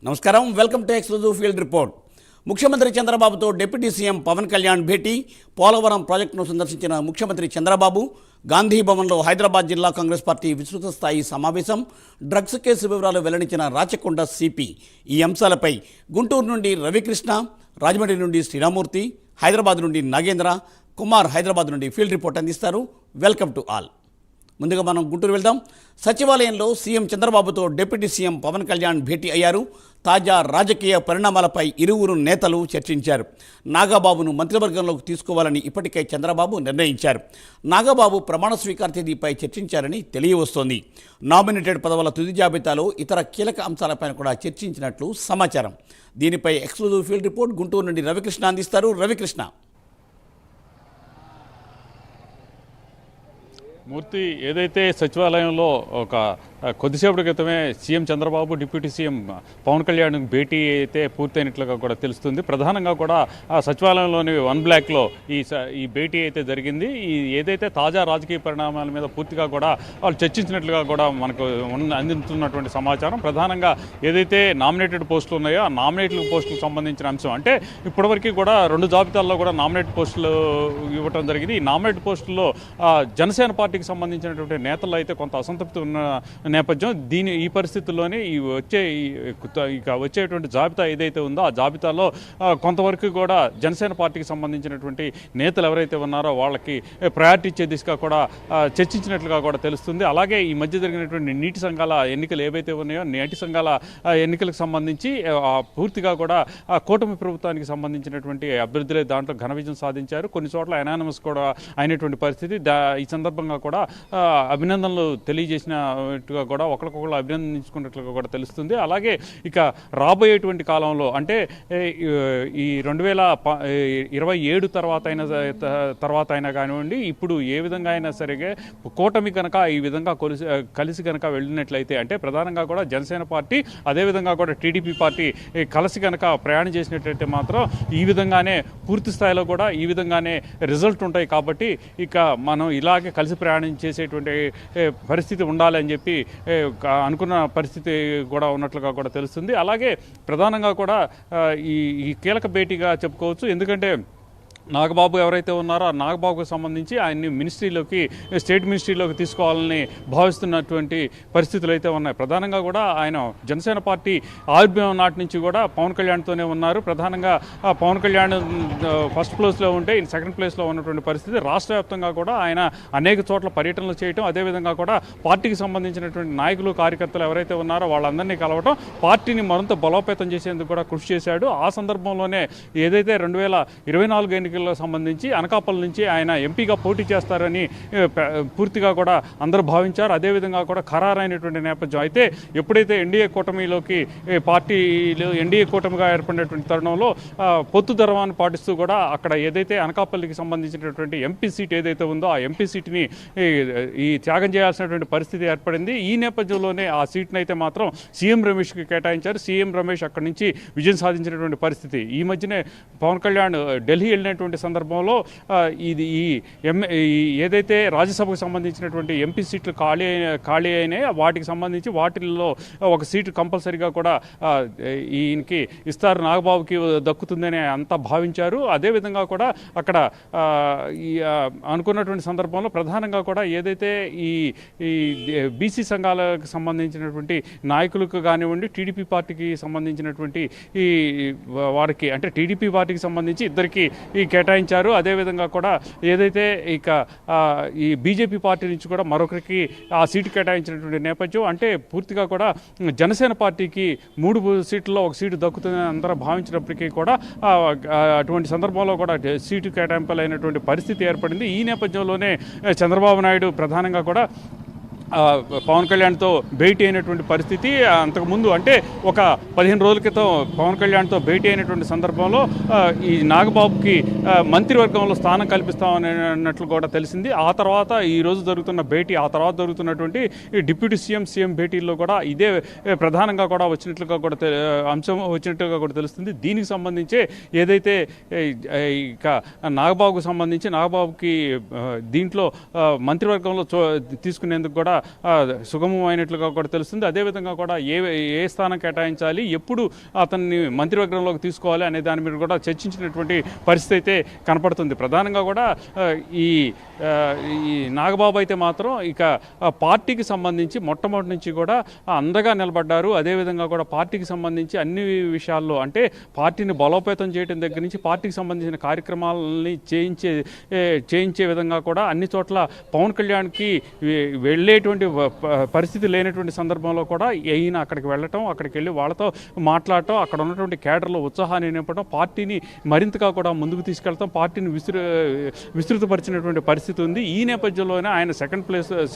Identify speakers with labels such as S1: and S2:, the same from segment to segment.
S1: నమస్కారం, welcome to exclusive field report. ముఖ్యమంత్రి చంద్రబాబుతో డిప్యూటీ సీఎం పవన్ కళ్యాణ్ భేటీ. పోలవరం ప్రాజెక్టును సందర్శించిన ముఖ్యమంత్రి చంద్రబాబు గాంధీ భవన్లో హైదరాబాద్ జిల్లా కాంగ్రెస్ పార్టీ విస్తృత స్థాయి సమావేశం. డ్రగ్స్ కేసు వివరాలు వెల్లడించిన రాచకొండ సిపి. ఈ అంశాలపై గుంటూరు నుండి రవికృష్ణ, రాజమండ్రి నుండి శ్రీరామూర్తి, హైదరాబాద్ నుండి నాగేంద్ర కుమార్ హైదరాబాద్ నుండి ఫీల్డ్ రిపోర్ట్ అందిస్తారు. Welcome to all. ముందుగా మనం గుంటూరు వెళ్దాం. సచివాలయంలో సీఎం చంద్రబాబుతో డిప్యూటీ సీఎం పవన్ కళ్యాణ్ భేటీ అయ్యారు. తాజా రాజకీయ పరిణామాలపై ఇరువురు నేతలు చర్చించారు. నాగబాబును మంత్రివర్గంలోకి తీసుకోవాలని ఇప్పటికే చంద్రబాబు నిర్ణయించారు. నాగబాబు ప్రమాణ స్వీకార తేదీపై చర్చించారని తెలియవస్తోంది. నామినేటెడ్ పదవుల తుది జాబితాలో ఇతర కీలక అంశాలపైన కూడా చర్చించినట్లు సమాచారం. దీనిపై ఎక్స్క్లూజివ్ ఫీల్డ్ రిపోర్ట్ గుంటూరు నుండి రవికృష్ణ అందిస్తారు. రవికృష్ణ.
S2: మూర్తి, ఏదైతే సచివాలయంలో ఒక కొద్దిసేపటి క్రితమే CM Chandrababu deputy CM Pawan Kalyan భేటీ అయితే పూర్తయినట్లుగా కూడా తెలుస్తుంది. ప్రధానంగా కూడా ఆ సచివాలయంలోని వన్ బ్లాక్లో ఈ భేటీ అయితే జరిగింది. ఏదైతే తాజా రాజకీయ పరిణామాల మీద పూర్తిగా కూడా వాళ్ళు చర్చించినట్లుగా కూడా మనకు అందిస్తున్నటువంటి సమాచారం. ప్రధానంగా ఏదైతే నామినేటెడ్ పోస్టులు ఉన్నాయో ఆ నామినేటెడ్ పోస్టులకు సంబంధించిన అంశం, అంటే ఇప్పటివరకు కూడా 2 జాబితాల్లో కూడా నామినేటెడ్ పోస్టులు ఇవ్వడం జరిగింది. ఈ నామినేటెడ్ పోస్టుల్లో జనసేన పార్టీకి సంబంధించినటువంటి నేతలు అయితే కొంత అసంతృప్తి ఉన్న నేపథ్యం. ఈ పరిస్థితుల్లోనే వచ్చేటువంటి జాబితా ఏదైతే ఉందో ఆ జాబితాలో కొంతవరకు కూడా జనసేన పార్టీకి సంబంధించినటువంటి నేతలు ఎవరైతే ఉన్నారో వాళ్ళకి ప్రయారిటీ ఇచ్చే దిశగా కూడా చర్చించినట్లుగా కూడా తెలుస్తుంది. అలాగే ఈ మధ్య జరిగినటువంటి నీటి సంఘాల ఎన్నికలు ఏవైతే ఉన్నాయో నీటి సంఘాల ఎన్నికలకు సంబంధించి పూర్తిగా కూడా కూటమి ప్రభుత్వానికి సంబంధించినటువంటి అభ్యర్థులే దాంట్లో ఘన విజయం సాధించారు. కొన్ని చోట్ల అనానమస్ కూడా అయినటువంటి పరిస్థితి. ఈ సందర్భంగా కూడా అభినందనలు తెలియజేసినట్టుగా కూడా ఒకరికొకరు అభినందించుకున్నట్లుగా కూడా తెలుస్తుంది. అలాగే ఇక రాబోయేటువంటి కాలంలో, అంటే ఈ 2027 తర్వాత అయినా కానివ్వండి, ఇప్పుడు ఏ విధంగా అయినా సరిగా కూటమి కనుక ఈ విధంగా కలిసి కనుక వెళ్ళినట్లయితే, అంటే ప్రధానంగా కూడా జనసేన పార్టీ అదేవిధంగా కూడా టీడీపీ పార్టీ కలిసి కనుక ప్రయాణం చేసినట్లయితే మాత్రం ఈ విధంగానే పూర్తి స్థాయిలో కూడా ఈ విధంగానే రిజల్ట్ ఉంటాయి. కాబట్టి ఇక మనం ఇలాగే కలిసి ప్రయాణం చేసేటువంటి పరిస్థితి ఉండాలని చెప్పి అనుకున్న పరిస్థితి కూడా ఉన్నట్లుగా కూడా తెలుస్తుంది. అలాగే ప్రధానంగా కూడా ఈ కీలక భేటీగా చెప్పుకోవచ్చు. ఎందుకంటే నాగబాబు ఎవరైతే ఉన్నారో ఆ నాగబాబుకు సంబంధించి ఆయన్ని స్టేట్ మినిస్ట్రీలోకి తీసుకోవాలని భావిస్తున్నటువంటి పరిస్థితులు అయితే ఉన్నాయి. ప్రధానంగా కూడా ఆయన జనసేన పార్టీ ఆవిర్భావం నాటి నుంచి కూడా పవన్ కళ్యాణ్తోనే ఉన్నారు. ప్రధానంగా పవన్ కళ్యాణ్ ఫస్ట్ ప్లేస్లో ఉంటే ఈయన సెకండ్ ప్లేస్లో ఉన్నటువంటి పరిస్థితి. రాష్ట్ర వ్యాప్తంగా కూడా ఆయన అనేక చోట్ల పర్యటనలు చేయటం, అదేవిధంగా కూడా పార్టీకి సంబంధించినటువంటి నాయకులు కార్యకర్తలు ఎవరైతే ఉన్నారో వాళ్ళందరినీ కలవటం, పార్టీని మరింత బలోపేతం చేసేందుకు కూడా కృషి చేశాడు. ఆ సందర్భంలోనే ఏదైతే 2024 ఎన్నికలకు సంబంధించి అనకాపల్లి నుంచి ఆయన ఎంపీగా పోటీ చేస్తారని పూర్తిగా కూడా అందరూ భావించారు. అదేవిధంగా కూడా ఖరారైనటువంటి నేపథ్యం. అయితే ఎప్పుడైతే ఎన్డీఏ కూటమిలోకి పార్టీలు ఎన్డీఏ కూటమిగా ఏర్పడినటువంటి తరుణంలో పొత్తు ధర్మాన్ని పాటిస్తూ కూడా అక్కడ ఏదైతే అనకాపల్లికి సంబంధించినటువంటి ఎంపీ సీట్ ఏదైతే ఉందో ఆ ఎంపీ సీట్ని ఈ త్యాగం చేయాల్సినటువంటి పరిస్థితి ఏర్పడింది. ఈ నేపథ్యంలోనే ఆ సీట్ని అయితే మాత్రం సీఎం రమేష్కి కేటాయించారు. సీఎం రమేష్ అక్కడి నుంచి విజయం సాధించినటువంటి పరిస్థితి. ఈ మధ్యనే పవన్ కళ్యాణ్ ఢిల్లీ వెళ్ళినటువంటి సందర్భంలో ఏదైతే రాజ్యసభకు సంబంధించినటువంటి ఎంపీ సీట్లు ఖాళీ అయినాయి, వాటికి సంబంధించి వాటిల్లో ఒక సీటు కంపల్సరీగా కూడా ఈయనకి ఇస్తారు, నాగబాబుకి దక్కుతుందని అంతా భావించారు. అదేవిధంగా కూడా అక్కడ అనుకున్నటువంటి సందర్భంలో ప్రధానంగా కూడా ఏదైతే ఈ బీసీ సంఘాలకు సంబంధించినటువంటి నాయకులకు కానివ్వండి, టీడీపీ పార్టీకి సంబంధించినటువంటి వారికి, అంటే టీడీపీ పార్టీకి సంబంధించి ఇద్దరికి కేటాయించారు. అదేవిధంగా కూడా ఏదైతే ఇక ఈ బీజేపీ పార్టీ నుంచి కూడా మరొకరికి ఆ సీటు కేటాయించినటువంటి నేపథ్యం. అంటే పూర్తిగా కూడా జనసేన పార్టీకి 3 సీట్లలో ఒక సీటు దక్కుతుందని అందరూ భావించినప్పటికీ కూడా అటువంటి సందర్భంలో కూడా సీటు కేటాయింపులైనటువంటి పరిస్థితి ఏర్పడింది. ఈ నేపథ్యంలోనే చంద్రబాబు నాయుడు ప్రధానంగా కూడా పవన్ కళ్యాణ్తో భేటీ అయినటువంటి పరిస్థితి. అంతకుముందు అంటే ఒక 15 రోజుల క్రితం పవన్ కళ్యాణ్తో భేటీ అయినటువంటి సందర్భంలో ఈ నాగబాబుకి మంత్రివర్గంలో స్థానం కల్పిస్తామన్నట్లు కూడా తెలిసింది. ఆ తర్వాత ఈరోజు జరుగుతున్న భేటీ, ఆ తర్వాత జరుగుతున్నటువంటి ఈ డిప్యూటీ సీఎం భేటీల్లో కూడా ఇదే ప్రధానంగా కూడా అంశం వచ్చినట్లుగా కూడా తెలుస్తుంది. దీనికి సంబంధించి ఏదైతే ఇక నాగబాబుకి సంబంధించి నాగబాబుకి దీంట్లో మంత్రివర్గంలో తీసుకునేందుకు కూడా సుగమమైనట్లుగా కూడా తెలుస్తుంది. అదేవిధంగా కూడా ఏ స్థానం కేటాయించాలి, ఎప్పుడు అతన్ని మంత్రివర్గంలోకి తీసుకోవాలి అనే దాని మీద కూడా చర్చించినటువంటి పరిస్థితి అయితే కనపడుతుంది. ప్రధానంగా కూడా ఈ నాగబాబు అయితే మాత్రం ఇక పార్టీకి సంబంధించి మొట్టమొదటి నుంచి కూడా అండగా నిలబడ్డారు. అదేవిధంగా కూడా పార్టీకి సంబంధించి అన్ని విషయాల్లో అంటే పార్టీని బలోపేతం చేయడం దగ్గర నుంచి పార్టీకి సంబంధించిన కార్యక్రమాలని చేయించే విధంగా కూడా అన్ని చోట్ల పవన్ కళ్యాణ్కి వెళ్ళేటువంటి పరిస్థితి లేనటువంటి సందర్భంలో కూడా ఈయన అక్కడికి వెళ్ళటం, అక్కడికి వెళ్ళి వాళ్ళతో మాట్లాడటం, అక్కడ ఉన్నటువంటి కేడర్లో ఉత్సాహాన్ని నింపడం, పార్టీని మరింతగా కూడా ముందుకు తీసుకెళ్తాం, పార్టీని విస్తృతపరిచినటువంటి పరిస్థితి ఉంది. ఈ నేపథ్యంలోనే ఆయన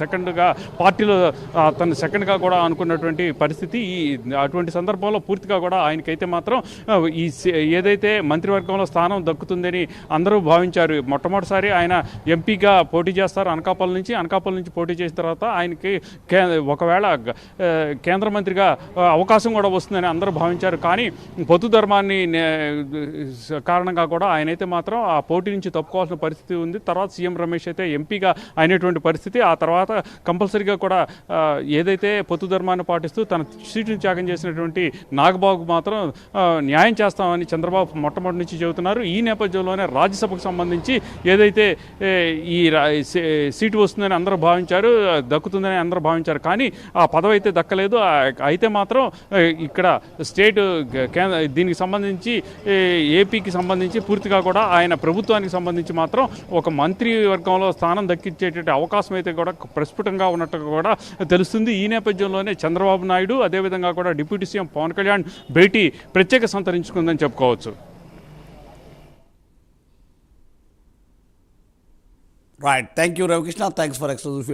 S2: సెకండ్గా పార్టీలో తను సెకండ్గా కూడా అనుకున్నటువంటి పరిస్థితి. అటువంటి సందర్భంలో పూర్తిగా కూడా ఆయనకైతే మాత్రం ఏదైతే మంత్రివర్గంలో స్థానం దక్కుతుందని అందరూ భావించారు. మొట్టమొదటిసారి ఆయన ఎంపీగా పోటీ చేస్తారు అనకాపల్లి నుంచి పోటీ చేసిన తర్వాత ఆయనకి ఒకవేళ కేంద్ర మంత్రిగా అవకాశం కూడా వస్తుందని అందరూ భావించారు. కానీ పొత్తు ధర్మాన్ని కారణంగా కూడా ఆయనైతే మాత్రం ఆ పోటీ నుంచి తప్పుకోవాల్సిన పరిస్థితి ఉంది. తర్వాత సీఎం రమేష్ అయితే ఎంపీగా అయినటువంటి పరిస్థితి. ఆ తర్వాత కంపల్సరీగా కూడా ఏదైతే పొత్తు ధర్మాన్ని పాటిస్తూ తన సీటును త్యాగం చేసినటువంటి నాగబాబుకు మాత్రం న్యాయం చేస్తామని చంద్రబాబు మొట్టమొదటి నుంచి చెబుతున్నారు. ఈ నేపథ్యంలోనే రాజ్యసభకు సంబంధించి ఏదైతే ఈ సీటు వస్తుందని అందరూ భావించారు, దక్కుతుందని అందరూ భావించారు. కానీ ఆ పదవి అయితే దక్కలేదు. అయితే మాత్రం ఇక్కడ స్టేట్ దీనికి సంబంధించి ఏపీకి సంబంధించి పూర్తిగా కూడా ఆయన ప్రభుత్వానికి సంబంధించి మాత్రం ఒక మంత్రివర్గంలో స్థానం దక్కించేటువంటి అవకాశం అయితే కూడా ప్రస్ఫుటంగా ఉన్నట్టుగా కూడా తెలుస్తుంది. ఈ నేపథ్యంలోనే చంద్రబాబు నాయుడు అదేవిధంగా కూడా డిప్యూటీ సీఎం పవన్ కళ్యాణ్ భేటీ ప్రత్యేక సంతరించుకుందని చెప్పుకోవచ్చు.
S1: Right, thank you Ravikrishna, thanks for exclusive.